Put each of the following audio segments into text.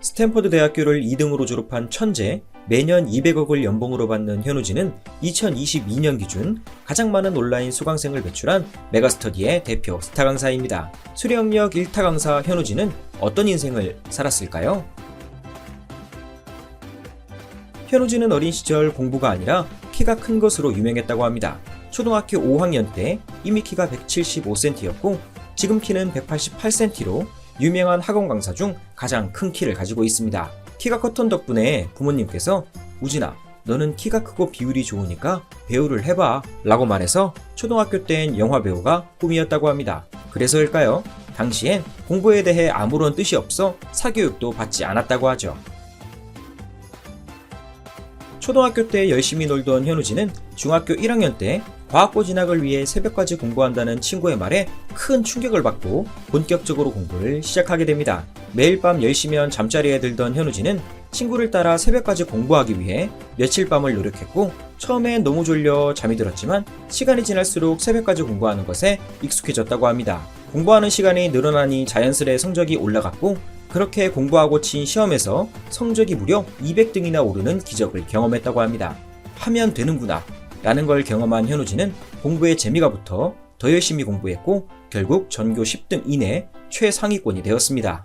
스탠퍼드 대학교를 2등으로 졸업한 천재, 매년 200억을 연봉으로 받는 현우진은 2022년 기준 가장 많은 온라인 수강생을 배출한 메가스터디의 대표 스타 강사입니다. 수령역 1타 강사 현우진은 어떤 인생을 살았을까요? 현우진은 어린 시절 공부가 아니라 키가 큰 것으로 유명했다고 합니다. 초등학교 5학년 때 이미 키가 175cm였고 지금 키는 188cm로 유명한 학원 강사 중 가장 큰 키를 가지고 있습니다. 키가 컸던 덕분에 부모님께서 우진아, 너는 키가 크고 비율이 좋으니까 배우를 해봐 라고 말해서 초등학교 땐 영화 배우가 꿈이었다고 합니다. 그래서일까요? 당시엔 공부에 대해 아무런 뜻이 없어 사교육도 받지 않았다고 하죠. 초등학교 때 열심히 놀던 현우진은 중학교 1학년 때 과학고 진학을 위해 새벽까지 공부한다는 친구의 말에 큰 충격을 받고 본격적으로 공부를 시작하게 됩니다. 매일 밤 10시면 잠자리에 들던 현우진은 친구를 따라 새벽까지 공부하기 위해 며칠 밤을 노력했고 처음엔 너무 졸려 잠이 들었지만 시간이 지날수록 새벽까지 공부하는 것에 익숙해졌다고 합니다. 공부하는 시간이 늘어나니 자연스레 성적이 올라갔고 그렇게 공부하고 친 시험에서 성적이 무려 200등이나 오르는 기적을 경험했다고 합니다. 하면 되는구나 라는 걸 경험한 현우진은 공부에 재미가 붙어 더 열심히 공부했고 결국 전교 10등 이내 최상위권이 되었습니다.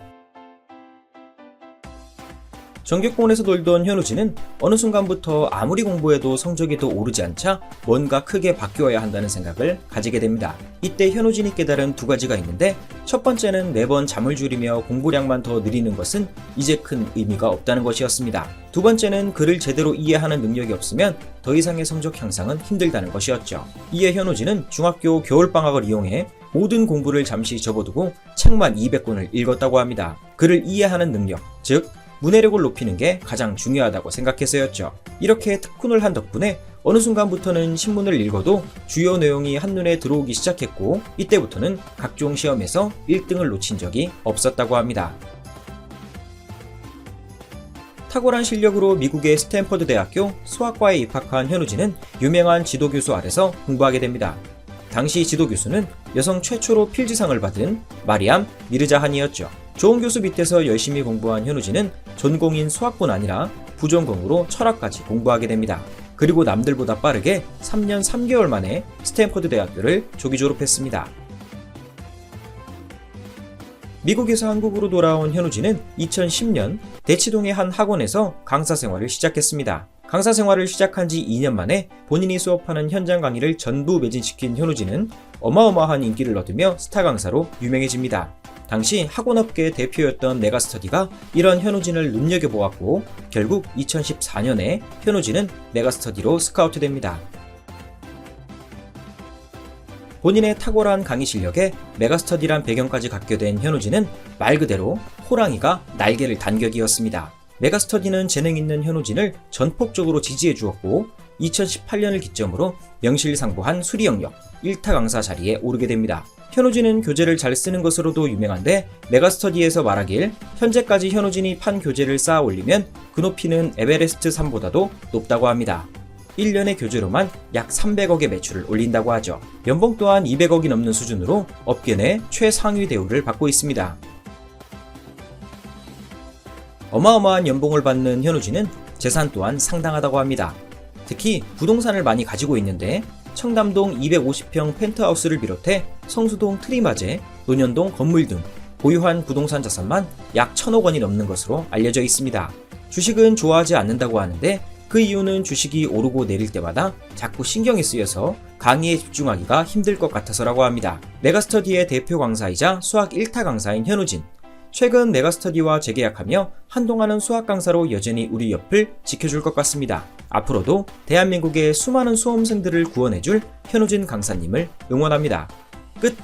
전교권에서 돌던 현우진은 어느 순간부터 아무리 공부해도 성적이 더 오르지 않자 뭔가 크게 바뀌어야 한다는 생각을 가지게 됩니다. 이때 현우진이 깨달은 두 가지가 있는데 첫 번째는 매번 잠을 줄이며 공부량만 더 늘리는 것은 이제 큰 의미가 없다는 것이었습니다. 두 번째는 글을 제대로 이해하는 능력이 없으면 더 이상의 성적 향상은 힘들다는 것이었죠. 이에 현우진은 중학교 겨울방학을 이용해 모든 공부를 잠시 접어두고 책만 200권을 읽었다고 합니다. 글을 이해하는 능력, 즉 문해력을 높이는 게 가장 중요하다고 생각해서였죠. 이렇게 특훈을 한 덕분에 어느 순간부터는 신문을 읽어도 주요 내용이 한눈에 들어오기 시작했고 이때부터는 각종 시험에서 1등을 놓친 적이 없었다고 합니다. 탁월한 실력으로 미국의 스탠퍼드 대학교 수학과에 입학한 현우진은 유명한 지도교수 아래서 공부하게 됩니다. 당시 지도교수는 여성 최초로 필즈상을 받은 마리암 미르자한이었죠. 좋은 교수 밑에서 열심히 공부한 현우진은 전공인 수학뿐 아니라 부전공으로 철학까지 공부하게 됩니다. 그리고 남들보다 빠르게 3년 3개월 만에 스탠퍼드 대학교를 조기 졸업했습니다. 미국에서 한국으로 돌아온 현우진은 2010년 대치동의 한 학원에서 강사 생활을 시작했습니다. 강사 생활을 시작한 지 2년 만에 본인이 수업하는 현장 강의를 전부 매진시킨 현우진은 어마어마한 인기를 얻으며 스타 강사로 유명해집니다. 당시 학원업계 대표였던 메가스터디가 이런 현우진을 눈여겨보았고 결국 2014년에 현우진은 메가스터디로 스카우트됩니다. 본인의 탁월한 강의 실력에 메가스터디란 배경까지 갖게 된 현우진은 말 그대로 호랑이가 날개를 단 격이었습니다. 메가스터디는 재능 있는 현우진을 전폭적으로 지지해 주었고 2018년을 기점으로 명실상부한 수리 영역 1타 강사 자리에 오르게 됩니다. 현우진은 교재를 잘 쓰는 것으로도 유명한데 메가스터디에서 말하길 현재까지 현우진이 판 교재를 쌓아 올리면 그 높이는 에베레스트 산보다도 높다고 합니다. 1년의 교재로만 약 300억의 매출을 올린다고 하죠. 연봉 또한 200억이 넘는 수준으로 업계 내 최상위 대우를 받고 있습니다. 어마어마한 연봉을 받는 현우진은 재산 또한 상당하다고 합니다. 특히 부동산을 많이 가지고 있는데 청담동 250평 펜트하우스를 비롯해 성수동 트리마제, 논현동 건물 등 보유한 부동산 자산만 약 1000억 원이 넘는 것으로 알려져 있습니다. 주식은 좋아하지 않는다고 하는데 그 이유는 주식이 오르고 내릴 때마다 자꾸 신경이 쓰여서 강의에 집중하기가 힘들 것 같아서라고 합니다. 메가스터디의 대표 강사이자 수학 1타 강사인 현우진. 최근 메가스터디와 재계약하며 한동안은 수학 강사로 여전히 우리 옆을 지켜줄 것 같습니다. 앞으로도 대한민국의 수많은 수험생들을 구원해줄 현우진 강사님을 응원합니다. 끝!